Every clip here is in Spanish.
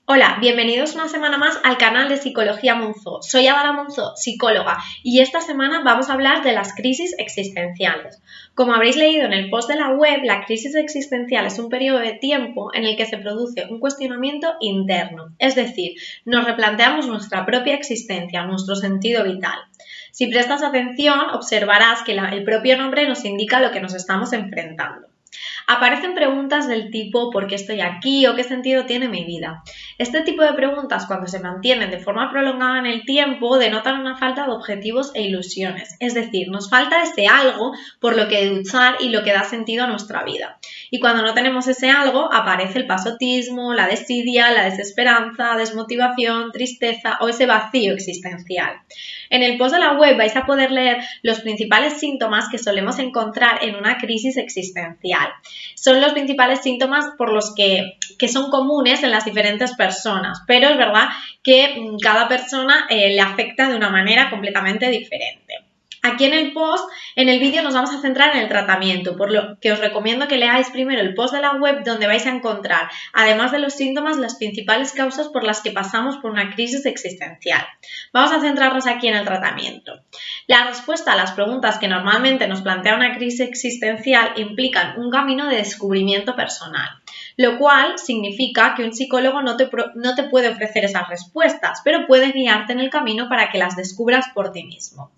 Hola, bienvenidos una semana más al canal de Psicología Monzó. Soy Adara Monzó, psicóloga, y esta semana vamos a hablar de las crisis existenciales. Como habréis leído en el post de la web, la crisis existencial es un periodo de tiempo en el que se produce un cuestionamiento interno, es decir, nos replanteamos nuestra propia existencia, nuestro sentido vital. Si prestas atención, observarás que el propio nombre nos indica lo que nos estamos enfrentando. Aparecen preguntas del tipo ¿por qué estoy aquí? ¿O qué sentido tiene mi vida? Este tipo de preguntas, cuando se mantienen de forma prolongada en el tiempo, denotan una falta de objetivos e ilusiones. Es decir, nos falta ese algo por lo que luchar y lo que da sentido a nuestra vida. Y cuando no tenemos ese algo, aparece el pasotismo, la desidia, la desesperanza, desmotivación, tristeza o ese vacío existencial. En el post de la web vais a poder leer los principales síntomas que solemos encontrar en una crisis existencial. Son los principales síntomas por los que son comunes en las diferentes personas, pero es verdad que cada persona le afecta de una manera completamente diferente. Aquí en el post, en el vídeo nos vamos a centrar en el tratamiento, por lo que os recomiendo que leáis primero el post de la web donde vais a encontrar, además de los síntomas, las principales causas por las que pasamos por una crisis existencial. Vamos a centrarnos aquí en el tratamiento. La respuesta a las preguntas que normalmente nos plantea una crisis existencial implican un camino de descubrimiento personal, lo cual significa que un psicólogo no te puede ofrecer esas respuestas, pero puede guiarte en el camino para que las descubras por ti mismo.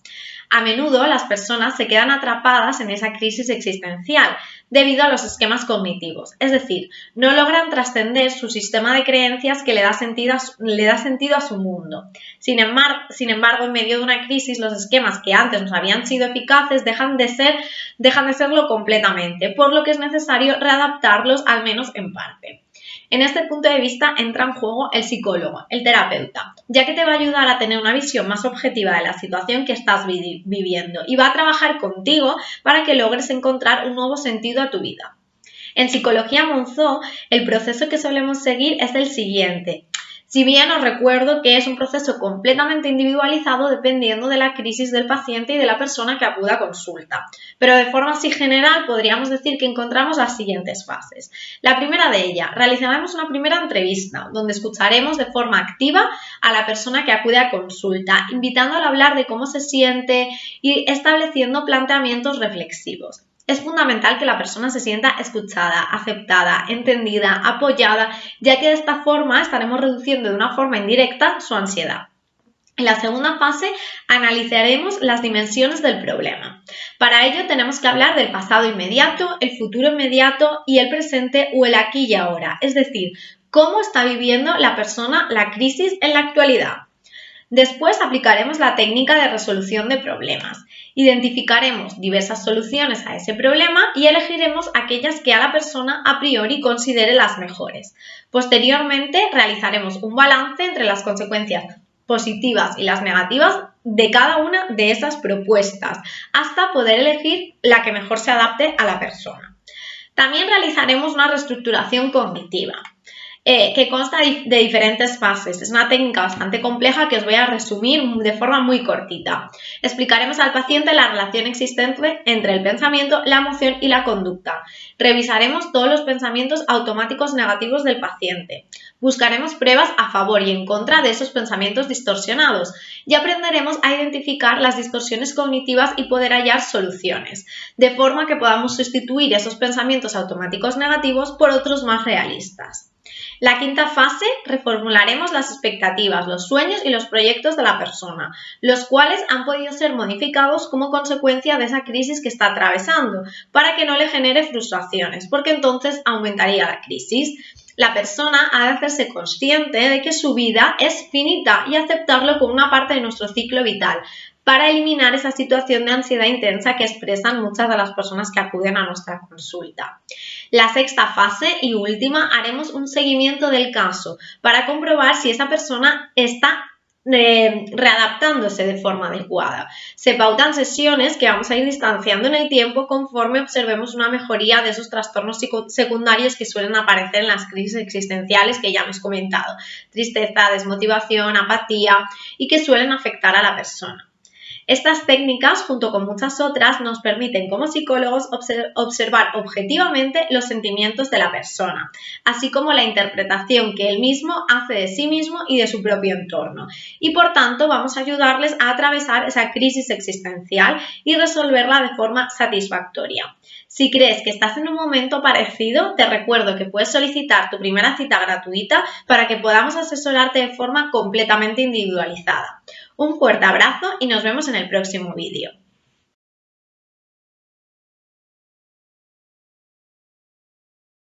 A menudo las personas se quedan atrapadas en esa crisis existencial debido a los esquemas cognitivos, es decir, no logran trascender su sistema de creencias que le da sentido a su mundo. Sin embargo, en medio de una crisis, los esquemas que antes nos habían sido eficaces dejan de serlo completamente, por lo que es necesario readaptarlos al menos en parte. En este punto de vista entra en juego el psicólogo, el terapeuta, ya que te va a ayudar a tener una visión más objetiva de la situación que estás viviendo y va a trabajar contigo para que logres encontrar un nuevo sentido a tu vida. En Psicología Monzó, el proceso que solemos seguir es el siguiente. Si bien os recuerdo que es un proceso completamente individualizado dependiendo de la crisis del paciente y de la persona que acuda a consulta. Pero de forma así general podríamos decir que encontramos las siguientes fases. La primera de ellas, realizaremos una primera entrevista donde escucharemos de forma activa a la persona que acude a consulta, invitándola a hablar de cómo se siente y estableciendo planteamientos reflexivos. Es fundamental que la persona se sienta escuchada, aceptada, entendida, apoyada, ya que de esta forma estaremos reduciendo de una forma indirecta su ansiedad. En la segunda fase analizaremos las dimensiones del problema. Para ello tenemos que hablar del pasado inmediato, el futuro inmediato y el presente o el aquí y ahora, es decir, cómo está viviendo la persona la crisis en la actualidad. Después aplicaremos la técnica de resolución de problemas. Identificaremos diversas soluciones a ese problema y elegiremos aquellas que a la persona a priori considere las mejores. Posteriormente realizaremos un balance entre las consecuencias positivas y las negativas de cada una de esas propuestas hasta poder elegir la que mejor se adapte a la persona. También realizaremos una reestructuración cognitiva. Que consta de diferentes fases. Es una técnica bastante compleja que os voy a resumir de forma muy cortita. Explicaremos al paciente la relación existente entre el pensamiento, la emoción y la conducta. Revisaremos todos los pensamientos automáticos negativos del paciente. Buscaremos pruebas a favor y en contra de esos pensamientos distorsionados y aprenderemos a identificar las distorsiones cognitivas y poder hallar soluciones, de forma que podamos sustituir esos pensamientos automáticos negativos por otros más realistas. La quinta fase, reformularemos las expectativas, los sueños y los proyectos de la persona, los cuales han podido ser modificados como consecuencia de esa crisis que está atravesando, para que no le genere frustraciones, porque entonces aumentaría la crisis. La persona ha de hacerse consciente de que su vida es finita y aceptarlo como una parte de nuestro ciclo vital, para eliminar esa situación de ansiedad intensa que expresan muchas de las personas que acuden a nuestra consulta. La sexta fase y última, haremos un seguimiento del caso para comprobar si esa persona está readaptándose de forma adecuada. Se pautan sesiones que vamos a ir distanciando en el tiempo conforme observemos una mejoría de esos trastornos secundarios que suelen aparecer en las crisis existenciales que ya hemos comentado. Tristeza, desmotivación, apatía y que suelen afectar a la persona. Estas técnicas, junto con muchas otras, nos permiten como psicólogos observar objetivamente los sentimientos de la persona, así como la interpretación que él mismo hace de sí mismo y de su propio entorno. Y por tanto vamos a ayudarles a atravesar esa crisis existencial y resolverla de forma satisfactoria. Si crees que estás en un momento parecido, te recuerdo que puedes solicitar tu primera cita gratuita para que podamos asesorarte de forma completamente individualizada. Un fuerte abrazo y nos vemos en el próximo vídeo.